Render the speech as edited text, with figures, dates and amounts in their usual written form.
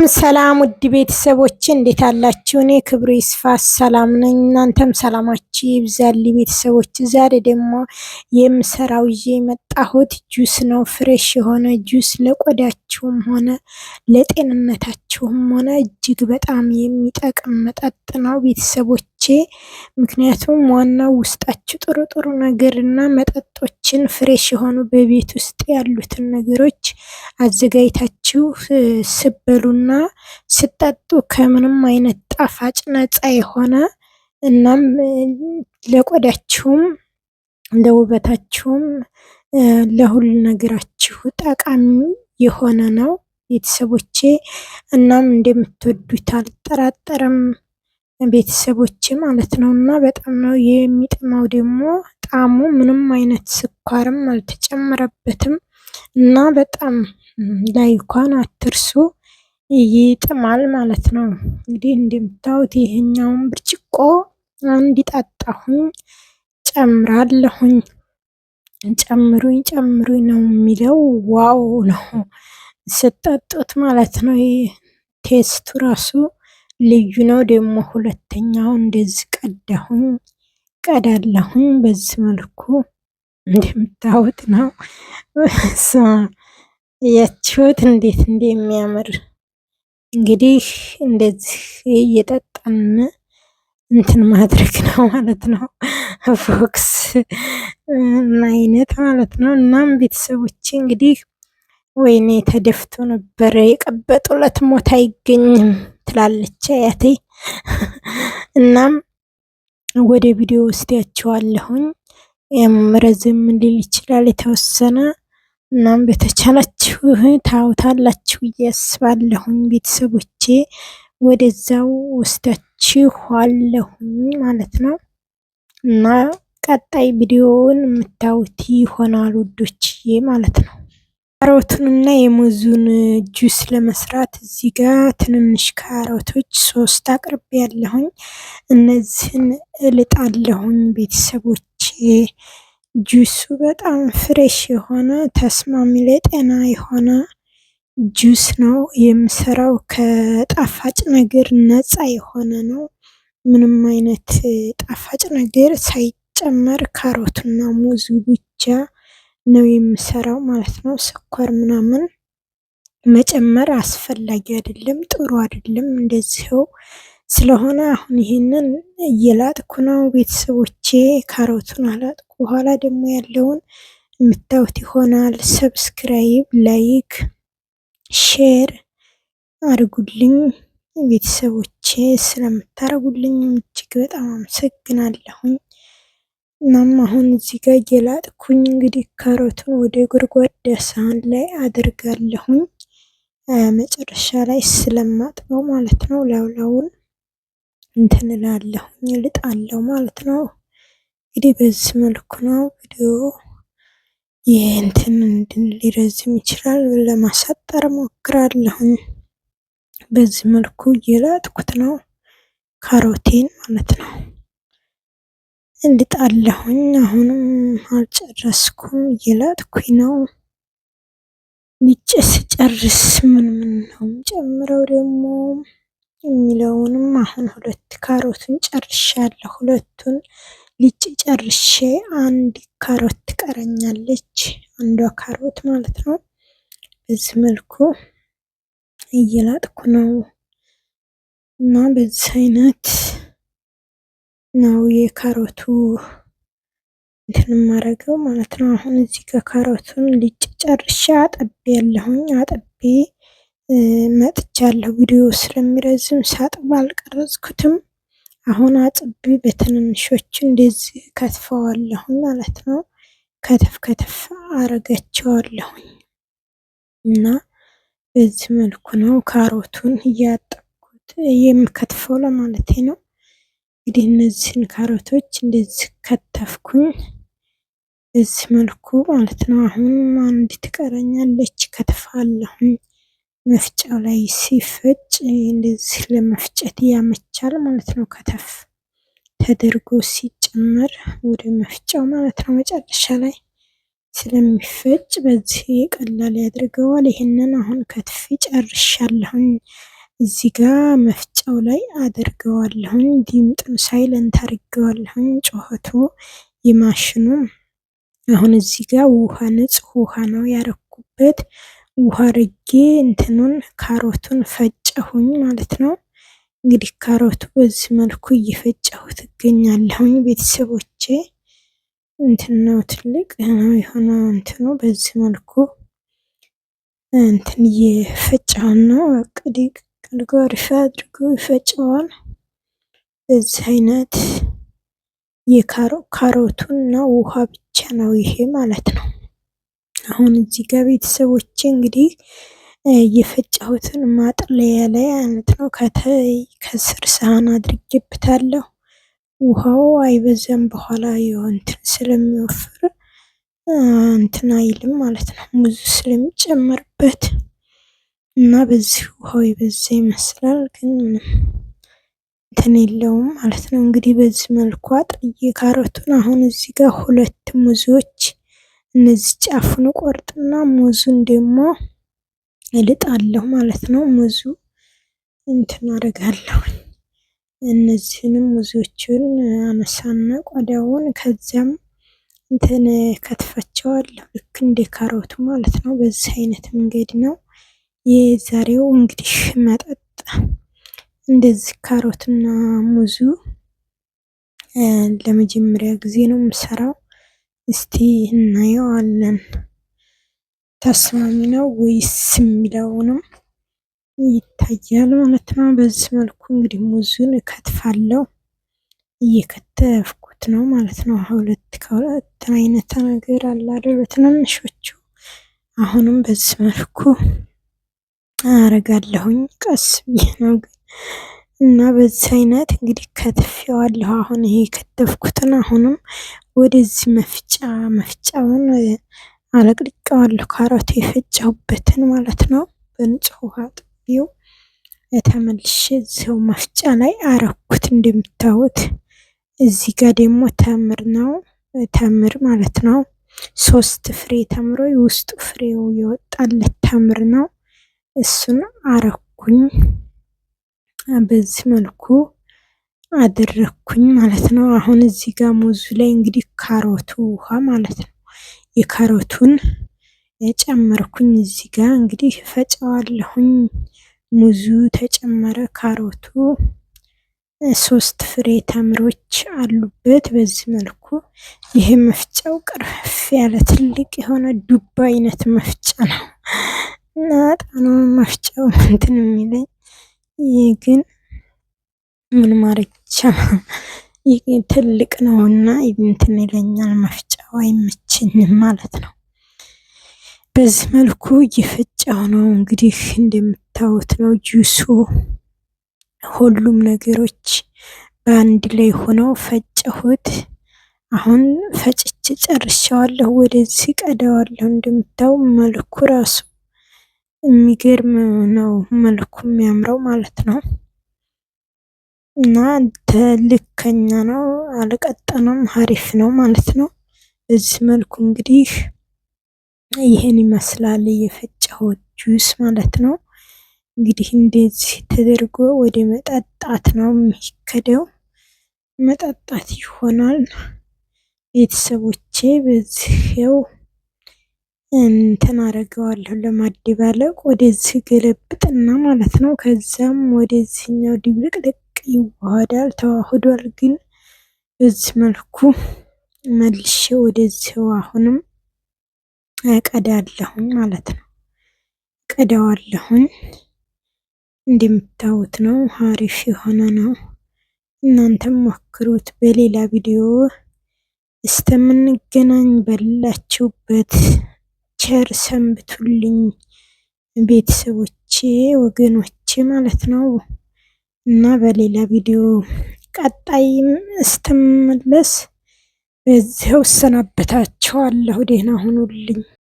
ሰላም ውድ ቤተሰቦች እንዴት አላችሁ? እኔ ክብሩ ይስፋ ሰላም ነኝ። እናንተም ሰላማችሁ ይብዛል ቤተሰቦች። ዛሬ ደግሞ የምሰራው ይዤ የመጣሁት ጁስ ነው። ፍሬሽ የሆነ ጁስ ለቆዳችሁም ሆነ ለጤንነታችሁም ሆነ እጅግ በጣም የሚጠቅም መጠጥ ነው ቤተሰቦቼ። ምክንያቱም ዋናው ውስጣችሁ ጥሩ ጥሩ ነገርና መጠጦችን ፍሬሽ የሆኑ በቤት ውስጥ ያሉትን ነገሮች አዘጋጅታችሁ ስበሉና ስጠጡ ከምንም አይነት ጣፋጭ ነፃ የሆነ እናም ለቆዳችሁም ለውበታችሁም ለሁሉ ነገራችሁ ጠቃሚ የሆነ ነው ቤተሰቦቼ። እናም እንደምትወዱት አልጠራጠርም ቤተሰቦቼ ማለት ነው። እና በጣም ነው የሚጥመው ደግሞ ጣዕሙ ምንም አይነት ስኳርም አልተጨመረበትም እና በጣም ላይኳን አትርሱ ይጥማል ማለት ነው። እንግዲህ እንደምታዩት ይሄኛውን ብርጭቆ እንዲጠጣሁኝ ጨምራለሁኝ። ጨምሩኝ ነው የሚለው። ዋው ነው ስጠጡት ማለት ነው። ቴስቱ ራሱ ልዩ ነው። ደግሞ ሁለተኛው እንደዚህ ቀዳለሁኝ በዚህ መልኩ እንደምታዩት ነው። ያችሁት እንዴት እንደሚያምር እንግዲህ እንደዚህ እየጠጣን እንትን ማድረግ ነው ማለት ነው። ፎክስ አይነት ማለት ነው። እናም ቤተሰቦቼ እንግዲህ ወይኔ ተደፍቶ ነበረ የቀበጡለት ሞት አይገኝም ትላለች አያቴ። እናም ወደ ቪዲዮ ወስዳችኋለሁኝ። ረዘም ሊል ይችላል የተወሰነ። እናም በተቻላችሁ ታውታላችሁ እያስባለሁኝ ቤተሰቦቼ ወደዛው ወስዳችኋለሁኝ ማለት ነው። እና ቀጣይ ቪዲዮውን የምታዩት ይሆናል ውዶችዬ ማለት ነው። ካሮቱንና የሙዙን ጁስ ለመስራት እዚህ ጋር ትንንሽ ካሮቶች 3 አቅርቤ ያለሁኝ እነዚህን እልጣለሁኝ ቤተሰቦቼ። ጁሱ በጣም ፍሬሽ የሆነ ተስማሚ ለጤና የሆነ ጁስ ነው የምሰራው። ከጣፋጭ ነገር ነፃ የሆነ ነው። ምንም አይነት ጣፋጭ ነገር ሳይጨመር ካሮትና ሙዙ ብቻ ነው የምሰራው ማለት ነው። ስኳር ምናምን መጨመር አስፈላጊ አይደለም፣ ጥሩ አይደለም እንደዚህው ስለሆነ አሁን ይሄንን እየላጥኩ ነው ቤተሰቦቼ። ካሮቱን አላጥኩ በኋላ ደግሞ ያለውን የምታዩት ይሆናል። ሰብስክራይብ፣ ላይክ፣ ሼር አድርጉልኝ ቤተሰቦቼ። ስለምታደርጉልኝ እጅግ በጣም አመሰግናለሁኝ። እናም አሁን እዚህ ጋር እየላጥኩኝ እንግዲህ ካሮቱን ወደ ጎድጓዳ ሳህን ላይ አድርጋለሁኝ መጨረሻ ላይ ስለማጥበው ማለት ነው። ላውላውን እንትን እላለሁኝ ልጣለሁ ማለት ነው። እንግዲህ በዚህ መልኩ ነው ቪዲዮ እንትን ሊረዝም ይችላል፣ ለማሳጠር ሞክራለሁኝ። በዚህ መልኩ እየላጥኩት ነው ካሮቴን ማለት ነው። እንድጣለሁኝ አሁንም አልጨረስኩም እየላጥኩኝ ነው። ልጬ ስጨርስ ምን ነው ጨምረው ደግሞ የሚለውንም አሁን 2 ካሮትን ጨርሻለሁ። 2ቱን ልጬ ጨርሼ 1 ካሮት ትቀረኛለች፣ 1 ካሮት ማለት ነው። በዚህ መልኩ እየላጥኩ ነው እና በዚህ አይነት ነው የካሮቱ እንትን ማረገው ማለት ነው። አሁን እዚህ ጋር ካሮቱን ልጬ ጨርሼ አጥቤ ያለሁኝ አጥቤ መጥቻለሁ። ቪዲዮ ስለሚረዝም ሳጥብ አልቀረጽኩትም። አሁን አጥቤ በትንንሾቹ እንደዚህ ከትፈዋለሁ ማለት ነው። ከተፍ አረጋቸዋለሁኝ እና በዚህ መልኩ ነው ካሮቱን እያጠብኩት የምከትፈው ለማለቴ ነው። እንግዲህ እነዚህን ካሮቶች እንደዚህ ከተፍኩኝ በዚህ መልኩ ማለት ነው። አሁን 1 ትቀረኛለች ከትፋለሁኝ። መፍጫው ላይ ሲፈጭ እንደዚህ ለመፍጨት ያመቻል ማለት ነው። ከተፍ ተደርጎ ሲጨመር ወደ መፍጫው ማለት ነው መጨረሻ ላይ ስለሚፈጭ በዚህ ቀላል ያደርገዋል። ይህንን አሁን ከትፌ ጨርሻለሁኝ። እዚህ ጋር መፍጫው ላይ አደርገዋለሁኝ። ዲምጡን ሳይለንት አድርገዋለሁኝ። ጩኸቱ የማሽኑ አሁን እዚህ ጋር ውሃ ንጹህ ውሃ ነው ያረኩበት። ውሃ አርጌ እንትኑን ካሮቱን ፈጨሁኝ ማለት ነው። እንግዲህ ካሮቱ በዚህ መልኩ እየፈጨሁት እገኛለሁኝ ቤተሰቦቼ። እንትን ነው ትልቅ የሆነ እንትኑ በዚህ መልኩ እንትን እየፈጨውን ነው። ቅዲቅ አድርጎ አሪፍ አድርጎ ይፈጨዋል። በዚህ አይነት የካሮቱና ውሃ ብቻ ነው ይሄ ማለት ነው። አሁን እዚህ ጋር ቤተሰቦቼ እንግዲህ የፈጨሁትን ማጥለያ ላይ አይነት ነው ከስር ሳህን አድርጌበታለሁ። ውሃው አይበዛም። በኋላ እንትን ስለሚወፍር እንትን አይልም ማለት ነው፣ ሙዙ ስለሚጨመርበት እና በዚህ ውሃው የበዛ ይመስላል፣ ግን ምንም እንትን የለውም ማለት ነው። እንግዲህ በዚህ መልኩ አጥልዬ ካሮቱን አሁን እዚህ ጋር 2 ሙዞች እነዚህ ጫፉን ቆርጥና ሙዙን ደግሞ እልጣለሁ ማለት ነው። ሙዙ እንትን አደርጋለሁ። እነዚህንም ሙዞቹን አነሳና ቆዳውን ከዚያም እንትን ከትፈቸዋለሁ ልክ እንደ ካሮቱ ማለት ነው። በዚህ አይነት መንገድ ነው የዛሬው እንግዲህ መጠጥ። እንደዚህ ካሮትና ሙዙ ለመጀመሪያ ጊዜ ነው የምሰራው። እስቲ እናየዋለን ተስማሚ ነው ወይስ የሚለውንም ይታያል ማለት ነው። በዚህ መልኩ እንግዲህ ሙዙን እከትፋለሁ። እየከተፍኩት ነው ማለት ነው። ከሁለት አይነት ነገር አለ አይደል በትንንሾቹ። አሁንም በዚህ መልኩ አረጋለሁኝ። ቀስ ብዬ ነው ግን እና በዚህ አይነት እንግዲህ ከትፌዋለሁ። አሁን ይሄ ከተፍኩትን አሁንም ወደዚህ መፍጫውን አለቅልቄዋለሁ። ካሮት የፈጨሁበትን ማለት ነው። በንጹህ ውሃ ጥቤው ተመልሼ እዚው መፍጫ ላይ አረኩት። እንደምታዩት እዚህ ጋር ደግሞ ተምር ነው፣ ተምር ማለት ነው። 3 ፍሬ ተምሮ ውስጡ ፍሬው የወጣለት ተምር ነው። እሱን አረኩኝ። በዚህ መልኩ አደረኩኝ ማለት ነው። አሁን እዚህ ጋር ሙዙ ላይ እንግዲህ ካሮቱ ውሃ ማለት ነው የካሮቱን ጨመርኩኝ። እዚህ ጋር እንግዲህ ፈጨዋለሁኝ። ሙዙ ተጨመረ፣ ካሮቱ 3 ፍሬ ተምሮች አሉበት። በዚህ መልኩ ይሄ መፍጫው ቅርፍ ያለ ትልቅ የሆነ ዱባ አይነት መፍጫ ነው እና ጣኑ መፍጫው እንትን የሚለኝ ይሄ ግን ምን ማረቻ ትልቅ ነውና እንትን ይለኛል፣ መፍጫው አይመቸኝም ማለት ነው። በዚህ መልኩ እየፈጫው ነው እንግዲህ እንደምታዩት ነው ጁሱ። ሁሉም ነገሮች በአንድ ላይ ሆነው ፈጨሁት። አሁን ፈጭቼ ጨርሻዋለሁ። ወደዚህ ቀዳዋለሁ። እንደምታዩ መልኩ ራሱ የሚገርም ነው፣ መልኩ የሚያምረው ማለት ነው። እና ልከኛ ነው፣ አልቀጠነም፣ አሪፍ ነው ማለት ነው። በዚህ መልኩ እንግዲህ ይሄን ይመስላል የፈጨሁት ጁስ ማለት ነው። እንግዲህ እንደዚህ ተደርጎ ወደ መጠጣት ነው የሚከደው፣ መጠጣት ይሆናል ቤተሰቦቼ። በዚህው እንትን አደርገዋለሁ ለማደባለቅ፣ ወደዚህ ገለብጥና ማለት ነው። ከዛም ወደዚህኛው ድብልቅልቅ ይዋሃዳል። ተዋህዷል፣ ግን በዚህ መልኩ መልሼ ወደዚህው አሁንም ቀዳለሁኝ ማለት ነው። ቀዳዋለሁኝ። እንደምታዩት ነው፣ አሪፍ የሆነ ነው። እናንተም ሞክሩት። በሌላ ቪዲዮ እስከምንገናኝ በላችሁበት ቸር ሰንብቱልኝ ቤተሰቦቼ፣ ወገኖቼ ማለት ነው። እና በሌላ ቪዲዮ ቀጣይም እስተመለስ በዚያው እሰናበታችኋለሁ። ደህና ሁኑልኝ።